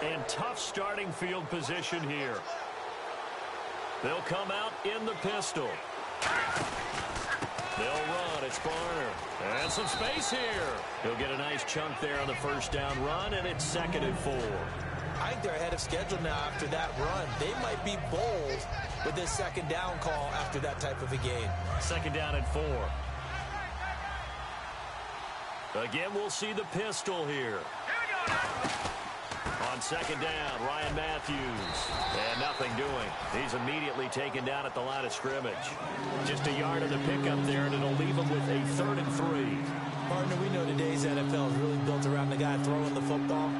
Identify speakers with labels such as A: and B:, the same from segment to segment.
A: And tough starting field position here. They'll come out in the pistol. They'll run. It's Barner. And some space here. He'll get a nice chunk there on the first down run, and it's 2nd and 4.
B: I think they're ahead of schedule now after that run. They might be bold with this 2nd down call after that type of a game.
A: 2nd down and 4. Again, we'll see the pistol here. On 2nd down, Ryan Matthews. And nothing doing. He's immediately taken down at the line of scrimmage. Just a yard of the pickup there, and it'll leave him with a 3rd and 3.
B: Partner, we know today's NFL is really built around the guy throwing the football.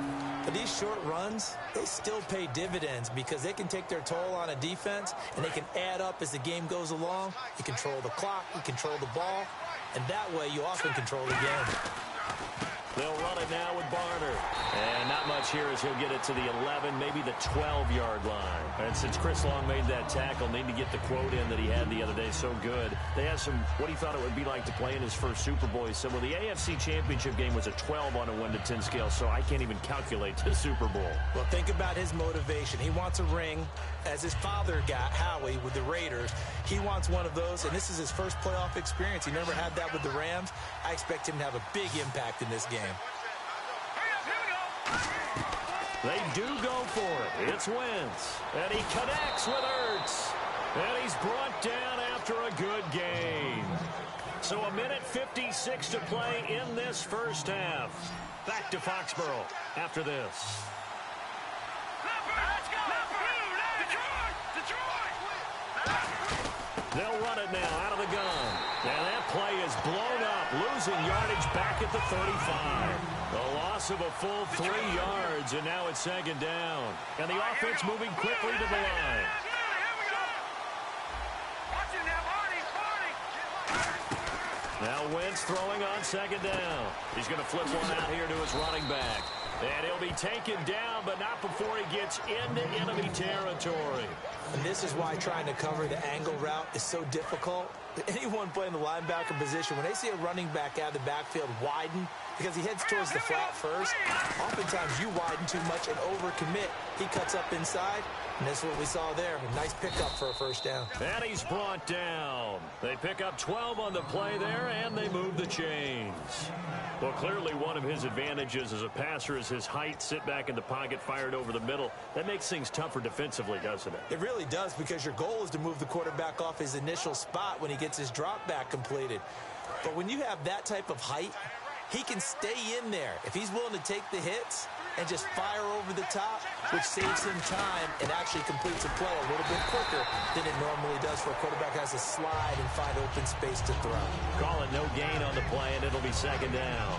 B: But these short runs, they still pay dividends because they can take their toll on a defense, and they can add up as the game goes along. You control the clock, you control the ball, and that way you often control the game.
A: They'll run it now with Barner. And not much here as he'll get it to the 11, maybe the 12-yard line. And since Chris Long made that tackle, need to get the quote in that he had the other day so good. They asked him what he thought it would be like to play in his first Super Bowl. He said, well, the AFC Championship game was a 12 on a 1 to 10 scale, so I can't even calculate the Super Bowl.
B: Well, think about his motivation. He wants a ring, as his father got, Howie, with the Raiders. He wants one of those, and this is his first playoff experience. He never had that with the Rams. I expect him to have a big impact in this game.
A: They do go for it. It's Wentz. And he connects with Ertz. And he's brought down after a good gain. So 1:56 to play in this first half. Back to Foxborough after this. They'll run it now out of the gun. And that play is blown up, losing yardage back at the 35. The loss of a full 3 yards, and now it's 2nd down. And the offense moving quickly to the line. Now Wentz throwing on 2nd down. He's going to flip one out here to his running back. And he'll be taken down, but not before he gets into enemy territory.
B: And this is why trying to cover the angle route is so difficult. Anyone playing the linebacker position, when they see a running back out of the backfield widen, because he heads towards the flat first, oftentimes you widen too much and overcommit. He cuts up inside, and that's what we saw there. A nice pickup for a first down.
A: And he's brought down. They pick up 12 on the play there, and they move the chains. Well, clearly one of his advantages as a passer is his height, sit back in the pocket, fired over the middle. That makes things tougher defensively, doesn't it?
B: It really does, because your goal is to move the quarterback off his initial spot when he gets his drop back completed. But when you have that type of height, he can stay in there if he's willing to take the hits and just fire over the top, which saves him time and actually completes a play a little bit quicker than it normally does for a quarterback who has to slide and find open space to throw.
A: Call it no gain on the play, and it'll be 2nd down.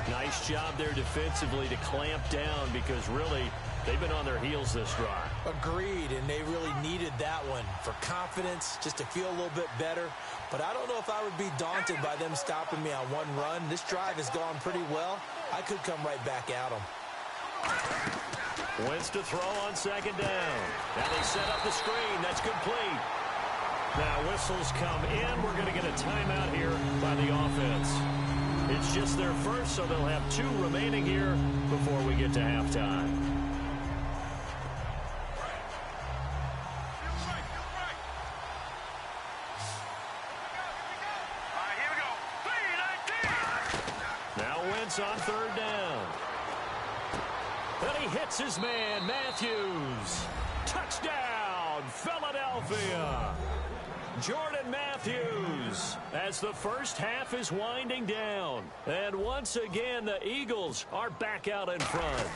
A: Nice job there defensively to clamp down, because really they've been on their heels this drive.
B: Agreed, and they really needed that one for confidence, just to feel a little bit better. But I don't know if I would be daunted by them stopping me on one run. This drive has gone pretty well. I could come right back at them.
A: Wentz to throw on 2nd down. Now they set up the screen. That's complete. Now whistles come in. We're going to get a timeout here by the offense. It's just their first, so they'll have 2 remaining here before we get to halftime. On 3rd down. And he hits his man, Matthews. Touchdown, Philadelphia. Jordan Matthews, as the first half is winding down. And once again, the Eagles are back out in front.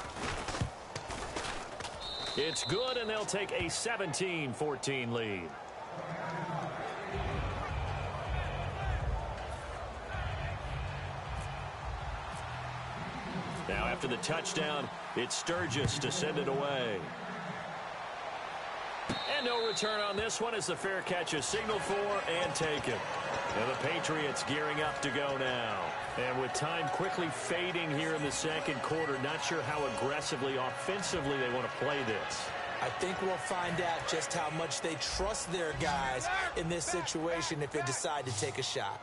A: It's good, and they'll take a 17-14 lead. Now after the touchdown, it's Sturgis to send it away. And no return on this one as the fair catch is signaled for and taken. And the Patriots gearing up to go now. And with time quickly fading here in the 2nd quarter, not sure how aggressively, offensively they want to play this.
B: I think we'll find out just how much they trust their guys in this situation if they decide to take a shot.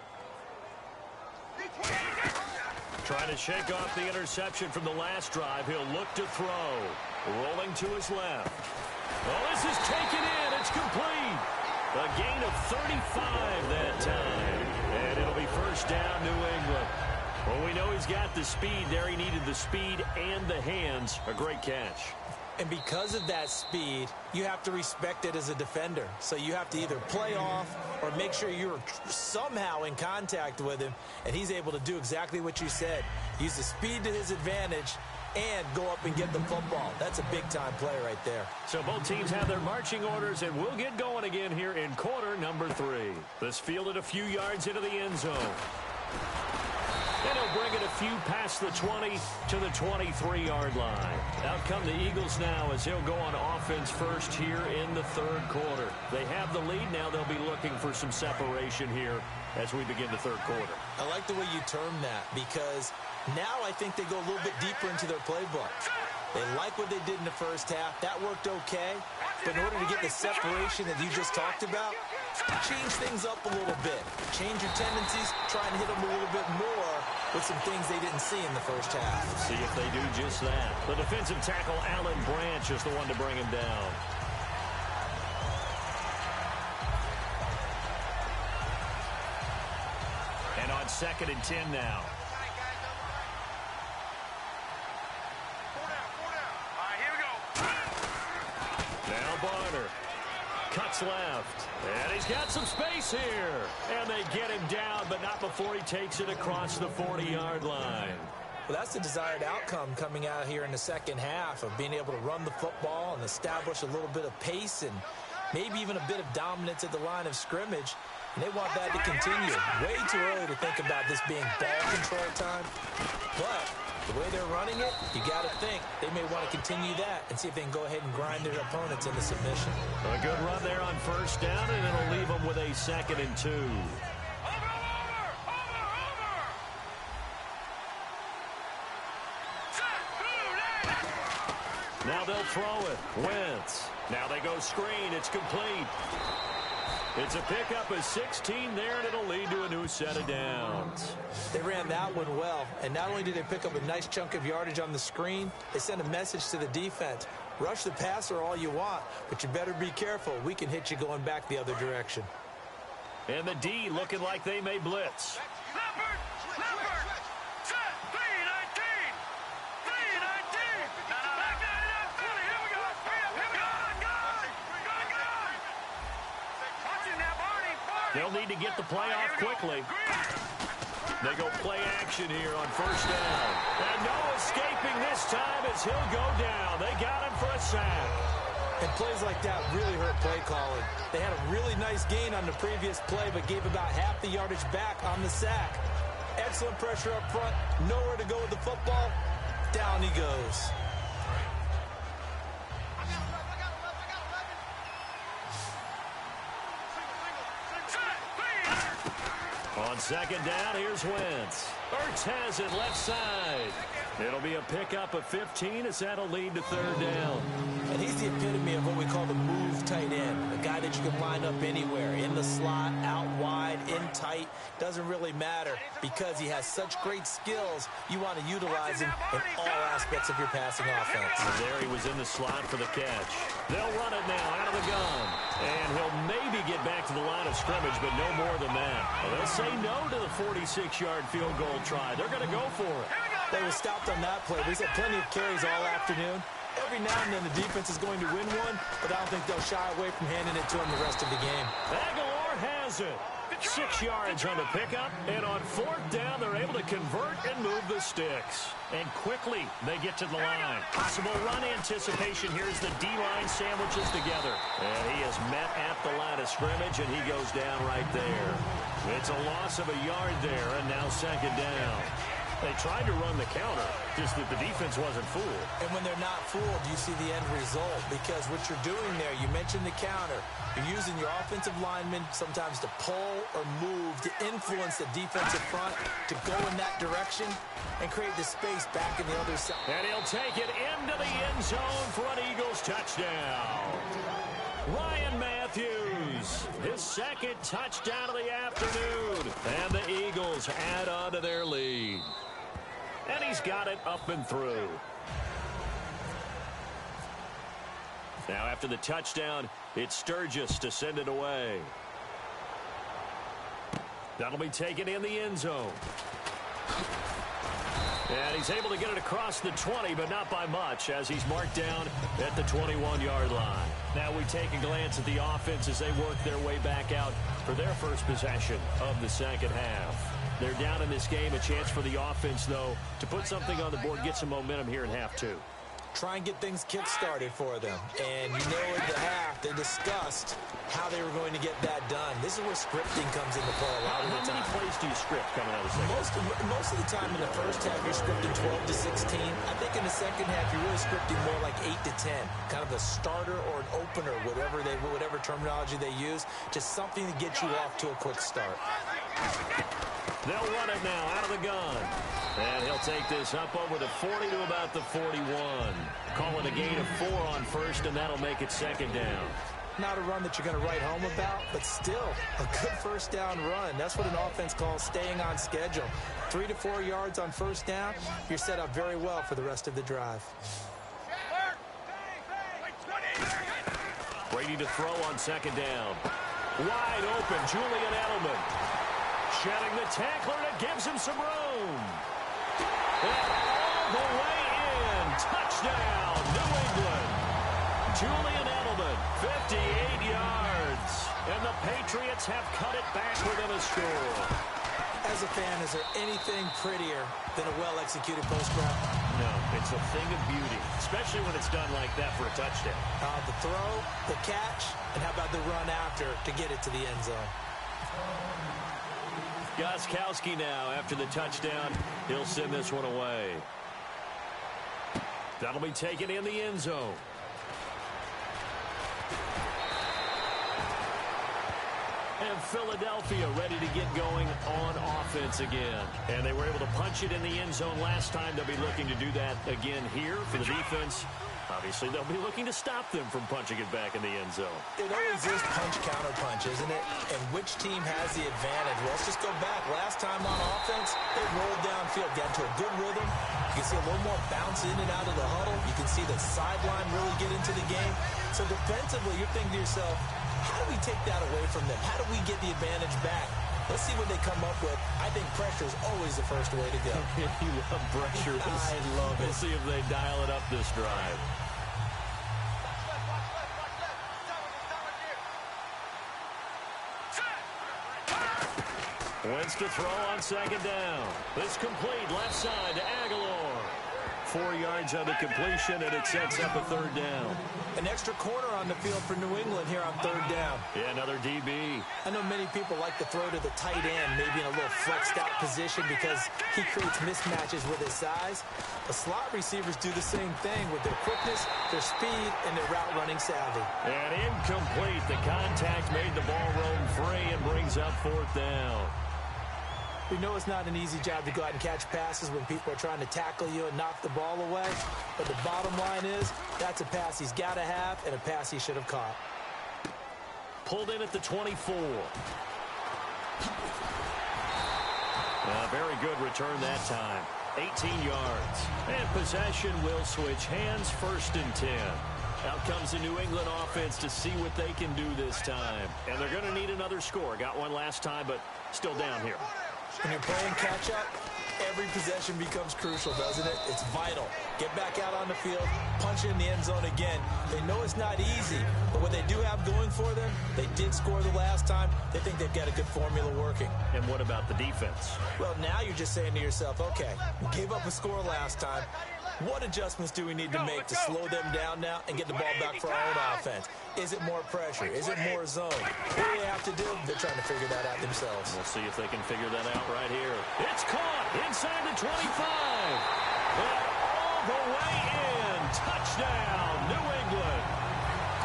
A: Trying to shake off the interception from the last drive. He'll look to throw. Rolling to his left. Oh, this is taken in. It's complete. A gain of 35 that time. And it'll be first down, New England. Well, we know he's got the speed there. He needed the speed and the hands. A great catch.
B: And because of that speed, you have to respect it as a defender. So you have to either play off or make sure you're somehow in contact with him. And he's able to do exactly what you said. Use the speed to his advantage and go up and get the football. That's a big-time play right there.
A: So both teams have their marching orders, and we'll get going again here in quarter number 3. This fielded a few yards into the end zone. And he'll bring it a few past the 20 to the 23-yard line. Out come the Eagles now as he'll go on offense first here in the third quarter. They have the lead. Now they'll be looking for some separation here as we begin the third quarter.
B: I like the way you term that because now I think they go a little bit deeper into their playbook. They like what they did in the first half. That worked okay. But in order to get the separation that you just talked about, change things up a little bit. Change your tendencies. Try and hit them a little bit more with some things they didn't see in the first half.
A: See if they do just that. The defensive tackle, Alan Branch, is the one to bring him down. And on 2nd and 10 now. Cuts left, and he's got some space here. And they get him down, but not before he takes it across the 40-yard line.
B: Well, that's the desired outcome coming out here in the second half of being able to run the football and establish a little bit of pace and maybe even a bit of dominance at the line of scrimmage. And they want that to continue. Way too early to think about this being ball control time. But the way they're running it, you got to think they may want to continue that and see if they can go ahead and grind their opponents into submission.
A: A good run there on first down, and it'll leave them with a 2nd and 2. Now they'll throw it. Wentz. Now they go screen. It's complete. It's a pickup of 16 there, and it'll lead to a new set of downs.
B: They ran that one well, and not only did they pick up a nice chunk of yardage on the screen, they sent a message to the defense. Rush the passer all you want, but you better be careful. We can hit you going back the other direction.
A: And the D looking like they may blitz. They'll need to get the play off quickly. They go play action here on first down. And no escaping this time as he'll go down. They got him for a sack.
B: And plays like that really hurt play calling. They had a really nice gain on the previous play, but gave about half the yardage back on the sack. Excellent pressure up front. Nowhere to go with the football. Down he goes.
A: On second down, here's Wentz. Ertz has it left side. It'll be a pickup of 15 as that'll lead to third down.
B: And he's the epitome of what we call the move tight end. A guy that you can line up anywhere. In the slot, out wide, in tight. Doesn't really matter because he has such great skills. You want to utilize him in all aspects of your passing offense.
A: And there he was in the slot for the catch. They'll run it now out of the gun. And he'll maybe get back to the line of scrimmage, but no more than that. Well, they'll say no to the 46-yard field goal try. They're going to go for it.
B: They were stopped on that play. We've had plenty of carries all afternoon. Every now and then the defense is going to win one, but I don't think they'll shy away from handing it to him the rest of the game.
A: Aguilar has it. 6 yards on the pickup, and on fourth down, they're able to convert and move the sticks. And quickly, they get to the line. Possible run anticipation. Here's the D-line sandwiches together. And he is met at the line of scrimmage, and he goes down right there. It's a loss of a yard there, and now second down. They tried to run the counter, just that the defense wasn't fooled.
B: And when they're not fooled, you see the end result. Because what you're doing there, you mentioned the counter. You're using your offensive linemen sometimes to pull or move, to influence the defensive front, to go in that direction and create the space back in the other side.
A: And he'll take it into the end zone for an Eagles touchdown. Ryan Matthews, his second touchdown of the afternoon. And the Eagles add on to their lead. And he's got it up and through. Now after the touchdown, it's Sturgis to send it away. That'll be taken in the end zone. And he's able to get it across the 20, but not by much, as he's marked down at the 21-yard line. Now we take a glance at the offense as they work their way back out for their first possession of the second half. They're down in this game. A chance for the offense, though, to put something on the board, get some momentum here in half two.
B: Try and get things kick-started for them. And you know at the half, they discussed how they were going to get that done. This is where scripting comes into play a lot of the time.
A: How many plays do you script coming out of the second half?
B: Most of the time in the first half, you're scripting 12 to 16. I think in the second half, you're really scripting more like 8 to 10. Kind of a starter or an opener, whatever terminology they use. Just something to get you off to a quick start.
A: They'll run it now out of the gun. And he'll take this up over the 40 to about the 41. Call it a gain of 4 on first, and that'll make it second down.
B: Not a run that you're going to write home about, but still a good first down run. That's what an offense calls staying on schedule. 3 to 4 yards on first down, you're set up very well for the rest of the drive.
A: Brady to throw on second down. Wide open, Julian Edelman. Shedding the tackler, and it gives him some room. And all the way in. Touchdown, New England. Julian Edelman, 58 yards. And the Patriots have cut it back within a score.
B: As a fan, is there anything prettier than a well-executed post route?
A: No, it's a thing of beauty, especially when it's done like that for a touchdown.
B: The throw, the catch, and how about the run after to get it to the end zone?
A: Gostkowski now after the touchdown. He'll send this one away. That'll be taken in the end zone. And Philadelphia ready to get going on offense again. And they were able to punch it in the end zone last time. They'll be looking to do that again here for the defense. Obviously, they'll be looking to stop them from punching it back in the end zone.
B: It always is punch-counter-punch, isn't it? And which team has the advantage? Well, let's just go back. Last time on offense, they rolled downfield, got into a good rhythm. You can see a little more bounce in and out of the huddle. You can see the sideline really get into the game. So defensively, you're thinking to yourself, how do we take that away from them? How do we get the advantage back? Let's see what they come up with. I think pressure is always the first way to go.
A: You love pressure.
B: I love it.
A: We'll see if they dial it up this drive. Wentz to throw on second down. This complete left side to Aguilar. 4 yards on the completion, and it sets up a third down.
B: An extra corner on the field for New England here on third down.
A: Yeah, another DB.
B: I know many people like to throw to the tight end, maybe in a little flexed out position because he creates mismatches with his size. The slot receivers do the same thing with their quickness, their speed, and their route running savvy.
A: And incomplete. The contact made the ball roam free and brings up fourth down.
B: We know it's not an easy job to go out and catch passes when people are trying to tackle you and knock the ball away. But the bottom line is, that's a pass he's got to have and a pass he should have caught.
A: Pulled in at the 24. Very good return that time. 18 yards. And possession will switch hands, 1st and 10. Out comes the New England offense to see what they can do this time. And they're going to need another score. Got one last time, but still down here.
B: When you're playing catch-up, every possession becomes crucial, doesn't it? It's vital. Get back out on the field, punch it in the end zone again. They know it's not easy, but what they do have going for them, they did score the last time. They think they've got a good formula working.
A: And what about the defense?
B: Well, now you're just saying to yourself, okay, we gave up a score last time. What adjustments do we need to make to slow them down now and get the ball back for our own offense? Is it more pressure? Is it more zone? What do they have to do? They're trying to figure that out themselves.
A: We'll see if they can figure that out right here. It's caught inside the 25. And all the way in. Touchdown, New England.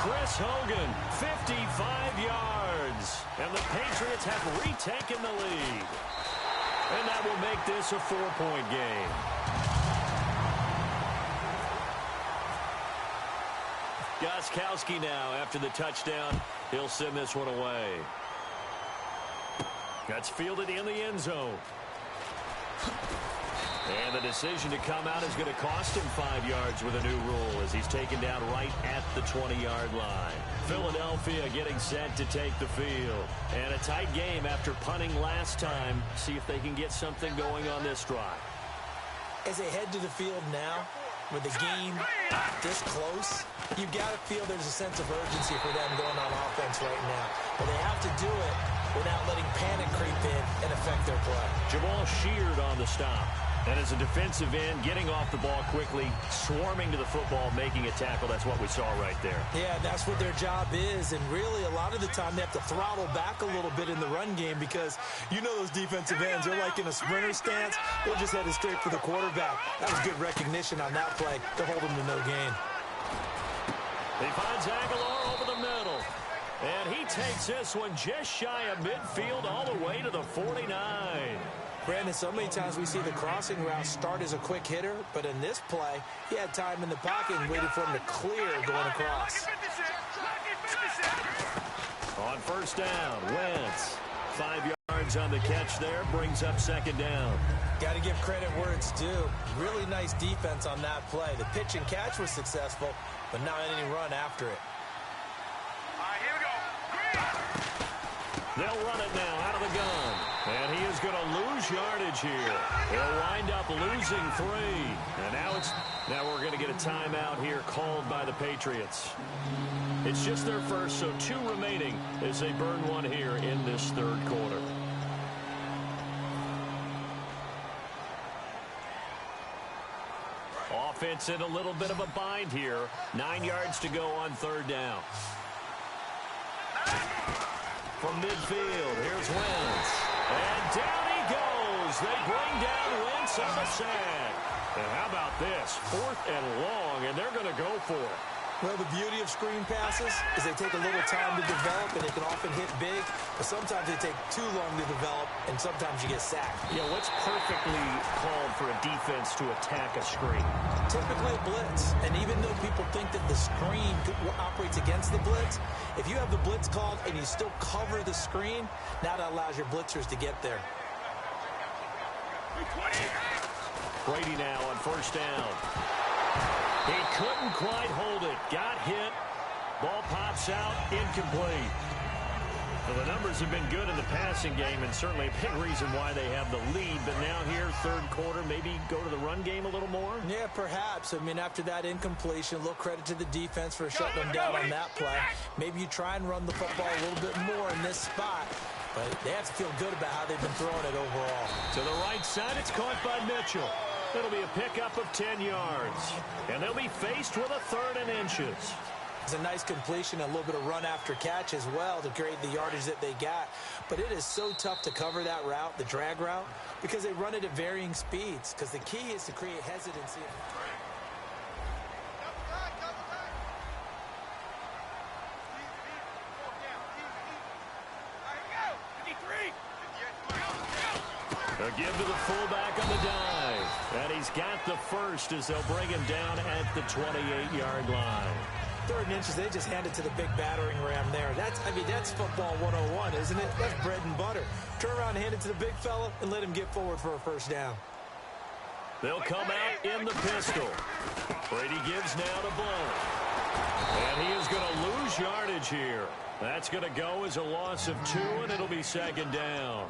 A: Chris Hogan, 55 yards. And the Patriots have retaken the lead. And that will make this a 4-point game. Gostkowski now after the touchdown. He'll send this one away. That's fielded in the end zone. And the decision to come out is going to cost him 5 yards with a new rule as he's taken down right at the 20-yard line. Philadelphia getting set to take the field. And a tight game after punting last time. See if they can get something going on this drive.
B: As they head to the field now, with the game this close, you've got to feel there's a sense of urgency for them going on offense right now. But they have to do it without letting panic creep in and affect their play.
A: Jamal Sheard on the stop. And as a defensive end, getting off the ball quickly, swarming to the football, making a tackle. That's what we saw right there.
B: Yeah, that's what their job is. And really, a lot of the time, they have to throttle back a little bit in the run game because you know those defensive ends, they're like in a sprinter stance. They're just headed straight for the quarterback. That was good recognition on that play to hold them to no gain.
A: He finds Aguilar over the middle. And he takes this one just shy of midfield all the way to the 49.
B: Brandon, so many times we see the crossing route start as a quick hitter, but in this play, he had time in the pocket and waited for him to clear going across.
A: On first down, Wentz. 5 yards on the catch there, brings up second down.
B: Got to give credit where it's due. Really nice defense on that play. The pitch and catch was successful, but not any run after it.
A: They'll run it now out of the gun. And he is going to lose yardage here. He'll wind up losing 3. And now we're going to get a timeout here called by the Patriots. It's just their first, so 2 remaining as they burn one here in this third quarter. Offense in a little bit of a bind here. 9 yards to go on third down. From midfield, here's Wentz. And down he goes. They bring down Wentz on the sack. And how about this? 4th and long, and they're going to go for it.
B: Well, the beauty of screen passes is they take a little time to develop, and they can often hit big, but sometimes they take too long to develop, and sometimes you get sacked.
A: Yeah, what's perfectly called for a defense to attack a screen?
B: Typically a blitz, and even though people think that the screen operates against the blitz, if you have the blitz called and you still cover the screen, now that allows your blitzers to get there.
A: Brady now on first down. He couldn't quite hold it. Got hit. Ball pops out. Incomplete. Well, the numbers have been good in the passing game, and certainly a big reason why they have the lead. But now here, third quarter, maybe go to the run game a little more?
B: Yeah, perhaps. I mean, after that incompletion, a little credit to the defense for shutting them down on that play. Maybe you try and run the football a little bit more in this spot. But they have to feel good about how they've been throwing it overall.
A: To the right side, it's caught by Mitchell. It'll be a pickup of 10 yards. And they'll be faced with a 3rd and inches.
B: It's a nice completion, a little bit of run after catch as well to create the yardage that they got. But it is so tough to cover that route, the drag route, because they run it at varying speeds. Because the key is to create hesitancy.
A: A give to the fullback on the dive. And he's got the first as they'll bring him down at the 28-yard line.
B: 3rd and inches, they just hand it to the big battering ram there. That's football 101, isn't it? That's bread and butter. Turn around and hand it to the big fella and let him get forward for a first down.
A: They'll come out in the pistol. Brady gives now to Blount. And he is going to lose yardage here. That's going to go as a loss of 2, and it'll be second down.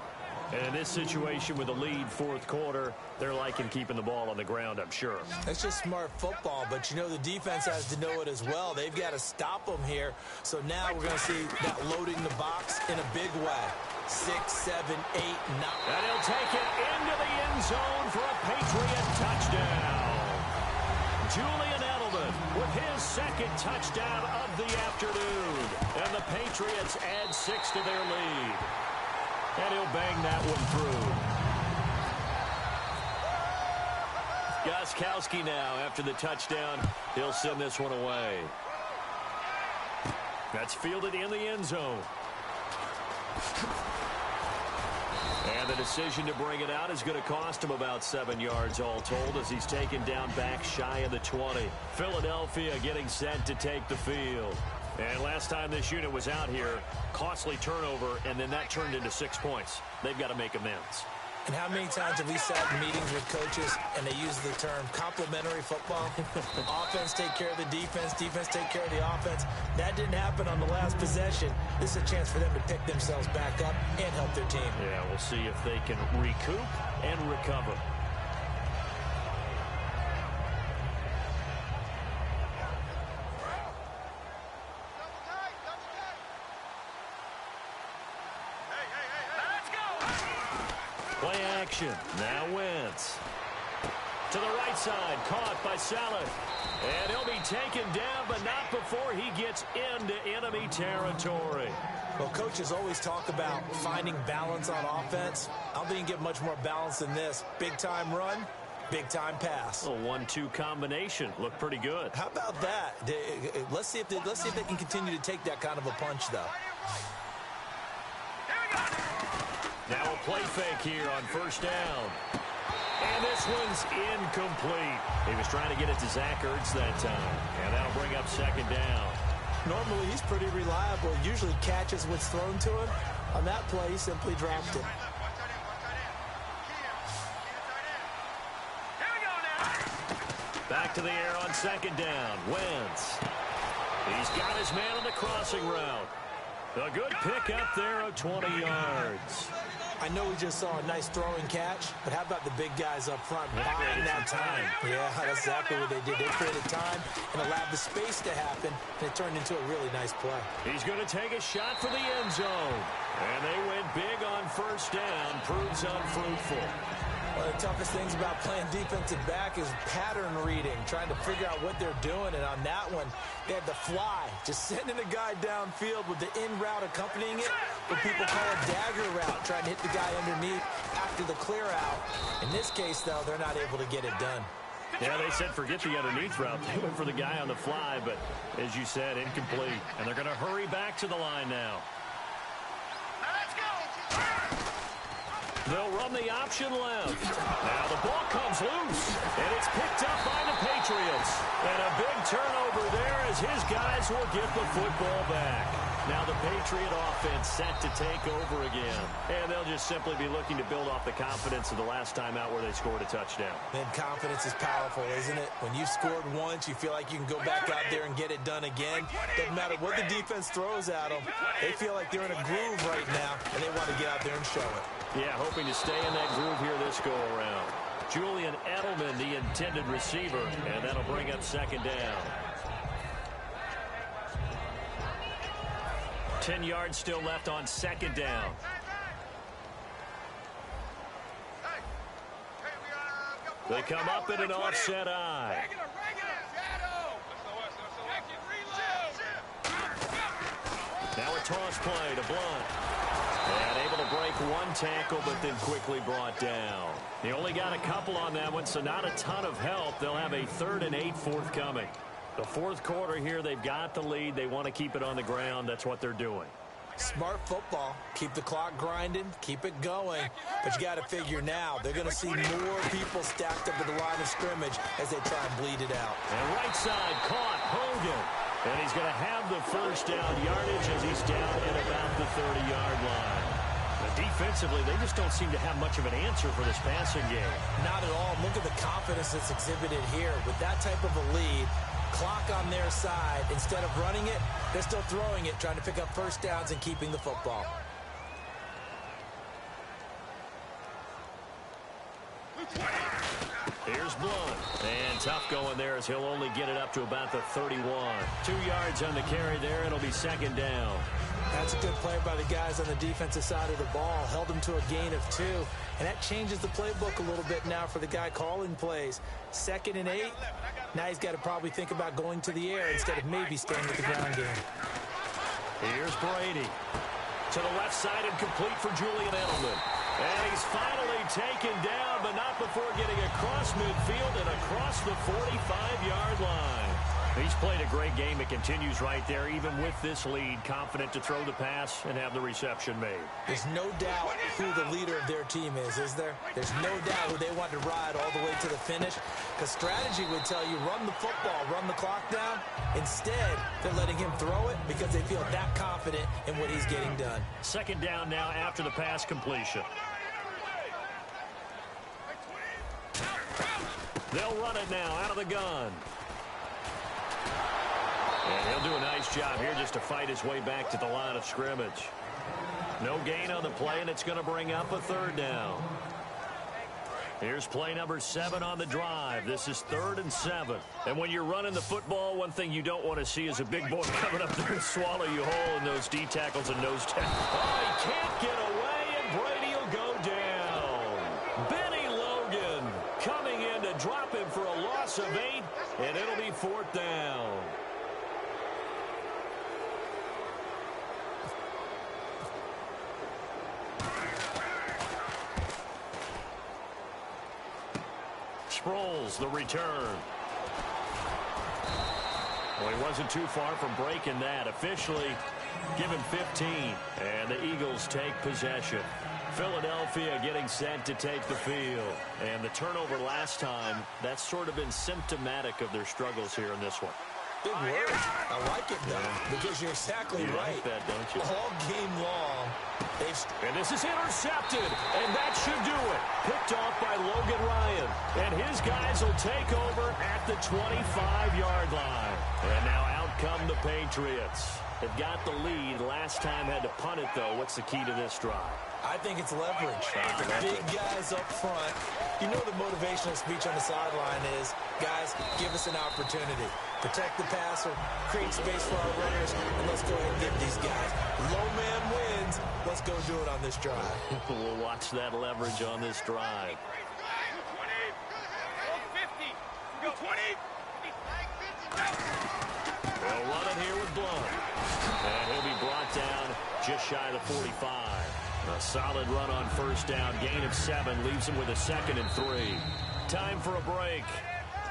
A: And in this situation with the lead, fourth quarter, they're liking keeping the ball on the ground, I'm sure.
B: That's just smart football, but you know the defense has to know it as well. They've got to stop them here. So now we're going to see that loading the box in a big way. 6, 7, 8, 9.
A: And he'll take it into the end zone for a Patriot touchdown. Julian Edelman with his 2nd touchdown of the afternoon. And the Patriots add 6 to their lead. And he'll bang that one through. Gostkowski now, after the touchdown, he'll send this one away. That's fielded in the end zone. And the decision to bring it out is going to cost him about 7 yards all told as he's taken down back shy of the 20. Philadelphia getting set to take the field. And last time this unit was out here, costly turnover, and then that turned into 6 points. They've got to make amends.
B: And how many times have we sat in meetings with coaches and they use the term complementary football? Offense take care of the defense, defense take care of the offense. That didn't happen on the last possession. This is a chance for them to pick themselves back up and help their team.
A: Yeah, we'll see if they can recoup and recover. Play action. Now Wentz. To the right side. Caught by Saleh. And he'll be taken down, but not before he gets into enemy territory.
B: Well, coaches always talk about finding balance on offense. I don't think you get much more balance than this. Big-time run, big-time pass.
A: A 1-2 combination. Looked pretty good.
B: How about that? Let's see if they can continue to take that kind of a punch, though.
A: Now a play fake here on first down. And this one's incomplete. He was trying to get it to Zach Ertz that time. And that'll bring up second down.
B: Normally, he's pretty reliable. Usually catches what's thrown to him. On that play, he simply dropped it.
A: Back to the air on second down. Wentz. He's got his man on the crossing route. A good pick up there of 20 yards.
B: I know we just saw a nice throwing catch, but how about the big guys up front buying that time? Yeah, that's exactly what they did. They created time and allowed the space to happen, and it turned into a really nice play.
A: He's going to take a shot for the end zone. And they went big on first down. Proves unfruitful.
B: One of the toughest things about playing defensive back is pattern reading, trying to figure out what they're doing. And on that one, they had the fly, just sending a guy downfield with the in route accompanying it, what people call a dagger route, trying to hit the guy underneath after the clear out. In this case, though, they're not able to get it done.
A: Yeah, they said forget the underneath route. They went for the guy on the fly, but as you said, incomplete. And they're going to hurry back to the line now. They'll run the option left. Now the ball comes loose, and it's picked up by the Patriots. And a big turnover there as his guys will get the football back. Now the Patriot offense set to take over again. And they'll just simply be looking to build off the confidence of the last time out where they scored a touchdown.
B: And confidence is powerful, isn't it? When you've scored once, you feel like you can go back out there and get it done again. Doesn't matter what the defense throws at them. They feel like they're in a groove right now, and they want to get out there and show it.
A: Yeah, hoping to stay in that groove here this go-around. Julian Edelman, the intended receiver, and that'll bring up second down. 10 yards still left on second down. They come up in an offset eye. Now a toss play to Blunt. And able to break one tackle, but then quickly brought down. They only got a couple on that one, so not a ton of help. They'll have a 3rd and 8 forthcoming. The fourth quarter here, they've got the lead. They want to keep it on the ground. That's what they're doing.
B: Smart football. Keep the clock grinding. Keep it going. But you got to figure now, they're going to see more people stacked up at the line of scrimmage as they try and bleed it out.
A: And right side caught Hogan. And he's going to have the first down yardage as he's down at about the 30-yard line. But defensively, they just don't seem to have much of an answer for this passing game.
B: Not at all. Look at the confidence that's exhibited here. With that type of a lead, clock on their side, instead of running it, they're still throwing it, trying to pick up first downs and keeping the football.
A: Here's Blunt. And tough going there as he'll only get it up to about the 31. 2 yards on the carry there. It'll be second down.
B: That's a good play by the guys on the defensive side of the ball. Held them to a gain of 2. And that changes the playbook a little bit now for the guy calling plays. 2nd and 8. Now he's got to probably think about going to the air instead of maybe staying with the ground game.
A: Here's Brady. To the left side and complete for Julian Edelman. And he's finally taken down, but not before getting across midfield and across the 45-yard line. He's played a great game. It continues right there, even with this lead. Confident to throw the pass and have the reception made.
B: There's no doubt who the leader of their team is there? There's no doubt who they want to ride all the way to the finish. Because strategy would tell you, run the football, run the clock down. Instead, they're letting him throw it because they feel that confident in what he's getting done.
A: Second down now after the pass completion. They'll run it now out of the gun. And he'll do a nice job here just to fight his way back to the line of scrimmage. No gain on the play, and it's going to bring up a 3rd down. Here's play number 7 on the drive. This is 3rd and 7. And when you're running the football, one thing you don't want to see is a big boy coming up there and swallow you whole in those D tackles and nose tackles. Oh, he can't get away, and Brady will go down. Benny Logan coming in to drop him for a loss of 8, and it'll be 4th down. Sproles, the return. Well, he wasn't too far from breaking that. Officially, give him 15. And the Eagles take possession. Philadelphia getting set to take the field. And the turnover last time, that's sort of been symptomatic of their struggles here in this one.
B: Big word. I like it, though, because you're exactly right.
A: You like that, don't you?
B: All game long,
A: and this is intercepted, and that should do it. Picked off by Logan Ryan, and his guys will take over at the 25-yard line. And now out come the Patriots. They've got the lead. Last time had to punt it, though. What's the key to this drive?
B: I think it's leverage. The big guys up front. You know the motivational speech on the sideline is, guys, give us an opportunity. Protect the passer, create space for our runners, and let's go ahead and get these guys. Low man wins. Let's go do it on this drive.
A: We'll watch that leverage on this drive. They'll run it here with Blunt. And he'll be brought down just shy of the 45. A solid run on 1st down. Gain of 7 leaves him with a 2nd and 3. Time for a break.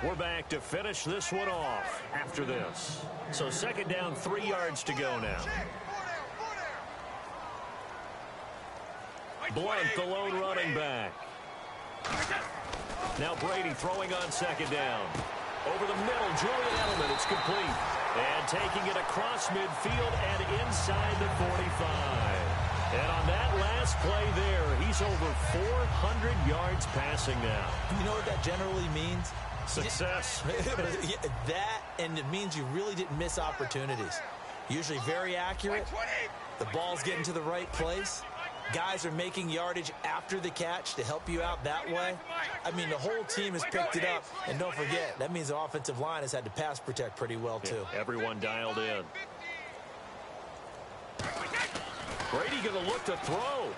A: We're back to finish this one off after this. So 2nd down, 3 yards to go now. Blunt, the lone running back. Now Brady throwing on 2nd down. Over the middle, Julian Edelman, it's complete. And taking it across midfield and inside the 45. And on that last play there, he's over 400 yards passing now.
B: You know what that generally means?
A: Success.
B: That, and it means you really didn't miss opportunities. Usually very accurate. The ball's getting to the right place. Guys are making yardage after the catch to help you out that way. I mean, the whole team has picked it up. And don't forget, that means the offensive line has had to pass protect pretty well, too.
A: Yeah, everyone dialed in. Brady going to look to throw.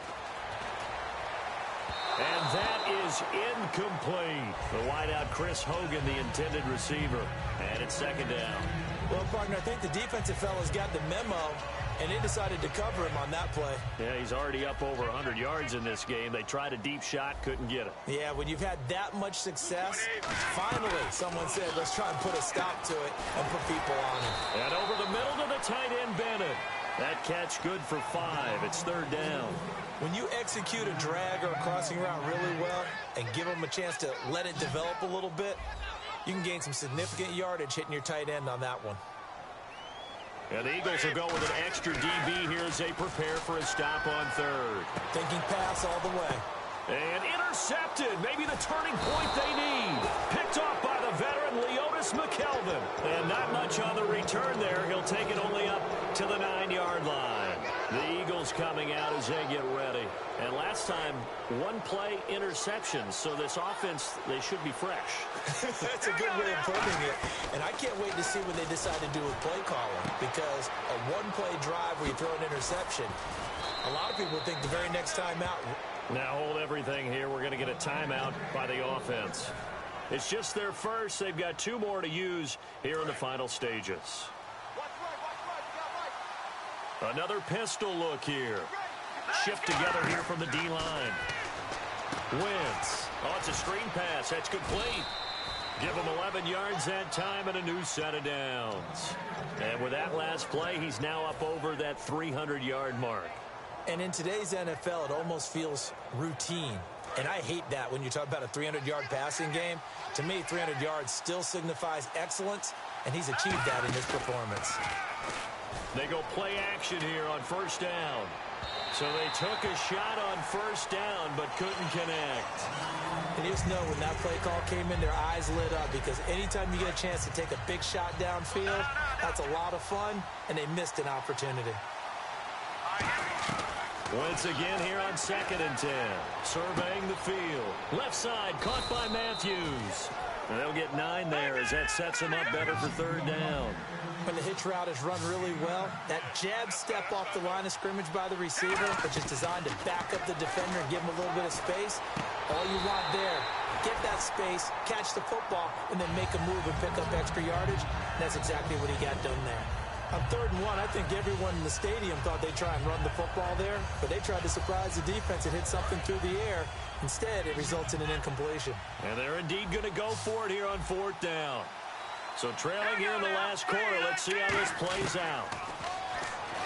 A: And that is incomplete. The wideout, Chris Hogan, the intended receiver. And it's 2nd down.
B: Well, partner, I think the defensive fellas got the memo, and they decided to cover him on that play.
A: Yeah, he's already up over 100 yards in this game. They tried a deep shot, couldn't get it.
B: Yeah, when you've had that much success, finally someone said, let's try and put a stop to it and put people on him.
A: And over the middle to the tight end, Bennett. That catch good for 5. It's 3rd down.
B: When you execute a drag or a crossing route really well and give them a chance to let it develop a little bit, you can gain some significant yardage hitting your tight end on that one.
A: And the Eagles will go with an extra DB here as they prepare for a stop on 3rd.
B: Thinking pass all the way.
A: And intercepted. Maybe the turning point they need. Picked off by the veteran Leotis McKelvin. And not much on the return there. He'll take it only up to the 9-yard line. The Eagles coming out as they get ready. And last time, 1 play interception. So this offense, they should be fresh.
B: That's a good way of putting it. And I can't wait to see what they decide to do with play calling. Because a 1-play drive where you throw an interception, a lot of people think the very next time out.
A: Now hold everything here. We're going to get a timeout by the offense. It's just their first. They've got 2 more to use here in the final stages. Another pistol look here. Shift together here from the D-line. Wentz. Oh, it's a screen pass. That's complete. Give him 11 yards that time and a new set of downs. And with that last play, he's now up over that 300-yard mark.
B: And in today's NFL, it almost feels routine. And I hate that when you talk about a 300-yard passing game. To me, 300 yards still signifies excellence, and he's achieved that in his performance.
A: They go play action here on 1st down. So they took a shot on first down, but couldn't connect.
B: And you just know when that play call came in, their eyes lit up, because anytime you get a chance to take a big shot downfield, that's a lot of fun, and they missed an opportunity.
A: Once again here on 2nd and 10. Surveying the field. Left side caught by Matthews. And they'll get 9 there as that sets them up better for 3rd down.
B: When the hitch route is run really well, that jab step off the line of scrimmage by the receiver, which is designed to back up the defender and give him a little bit of space, all you want there, get that space, catch the football, and then make a move and pick up extra yardage. And that's exactly what he got done there. On 3rd and 1, I think everyone in the stadium thought they'd try and run the football there, but they tried to surprise the defense and hit something through the air. Instead, it results in an incompletion.
A: And they're indeed going to go for it here on 4th down. So trailing here in the last quarter, let's see how this plays out.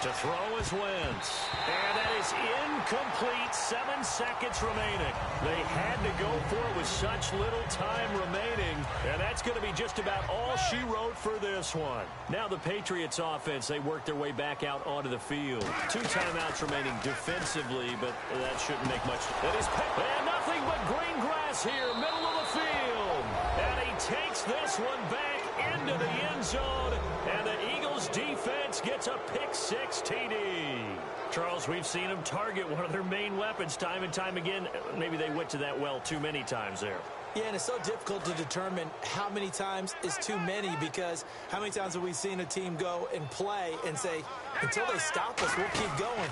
A: To throw is Wentz. And that is incomplete. 7 seconds remaining. They had to go for it with such little time remaining. And that's going to be just about all she wrote for this one. Now the Patriots offense, they work their way back out onto the field. 2 timeouts remaining defensively, but that shouldn't make much. It is and nothing but green grass here, middle of the field. And he takes this one back into the end zone, and the Eagles defense gets a pick-6 TD. Charles, we've seen them target one of their main weapons time and time again. Maybe they went to that well too many times there.
B: Yeah, and it's so difficult to determine how many times is too many, because how many times have we seen a team go and play and say, until they stop us, we'll keep going.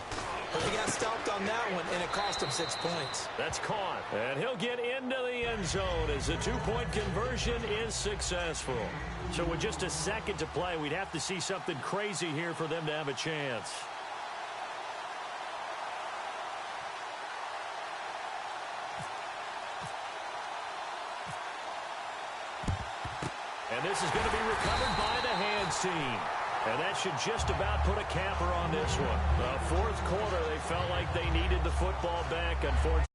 B: But they got stopped on that one, and it cost them 6 points.
A: That's caught. And he'll get into the end zone as the 2-point conversion is successful. So with just a second to play, we'd have to see something crazy here for them to have a chance. And this is going to be recovered by the hands team. And that should just about put a capper on this one. The 4th quarter, they felt like they needed the football back. Unfortunately.